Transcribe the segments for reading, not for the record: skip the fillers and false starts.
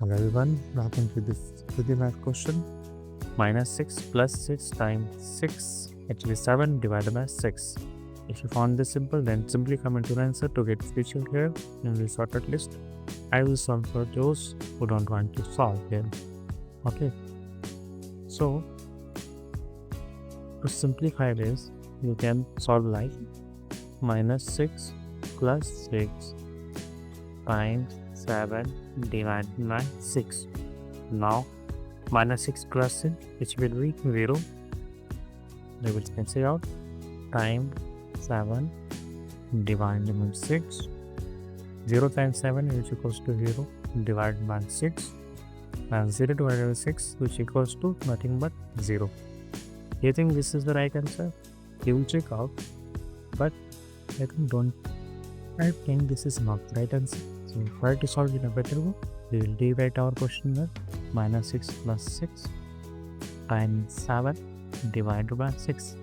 Hello everyone, welcome to this 3D math question. Minus 6 plus 6 times 6, actually 7 divided by 6. If you found this simple, then simply comment your answer to get featured here in the sorted list. I will solve for those who don't want to solve here. Okay, so to simplify this, you can solve like minus 6 plus 6 times 7 divided by 6. Now minus 6 plus it, which will be 0. They will cancel out. Time 7 divided by 6. 0 times 7 which equals to 0 divided by 6. And 0 divided by 6 which equals to nothing but 0. You think this is the right answer? You will check out. But I think this is not the right answer. So try to solve in a better way. We will rewrite our question here. Minus 6 plus 6 times 7 divided by 6.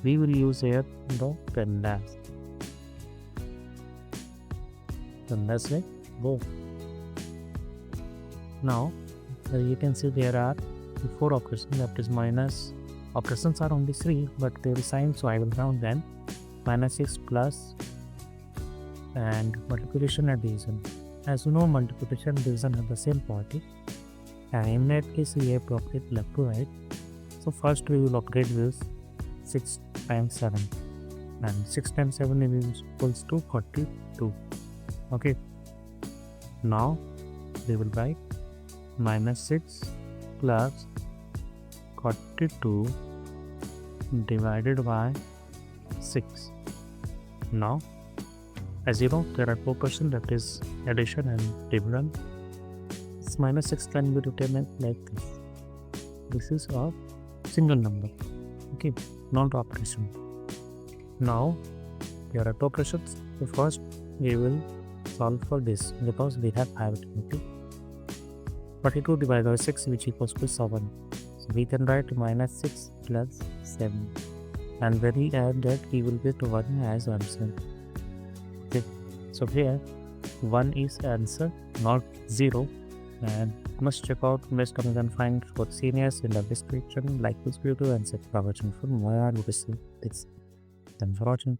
We will use here the pen dash. Then that's like go. Now you can see there are 4 operations. That is minus operations are only 3, but they will sign, so I will count them. Minus 6 plus and multiplication and division. As you know, multiplication and division have the same property, and in that case we have to operate left to right. So first we will operate with 6 times 7, and 6 times 7 is equals to 42. Okay, now we will write minus 6 plus 42 divided by 6. Now as you know, there are 4 questions, that is addition and division. This minus 6 can be written like this. This is a single number, okay, not operation. Now there are 2 operations. So first we will solve for this because we have 5, okay. 42 divided by 6 which equals to 7. So we can write minus 6 plus 7, and when we add that we will get 1 as answer. So here 1 is answer, not 0, and must check out best comments and find for seniors in the description. Like this video and subscribe for more videos. Thanks for watching.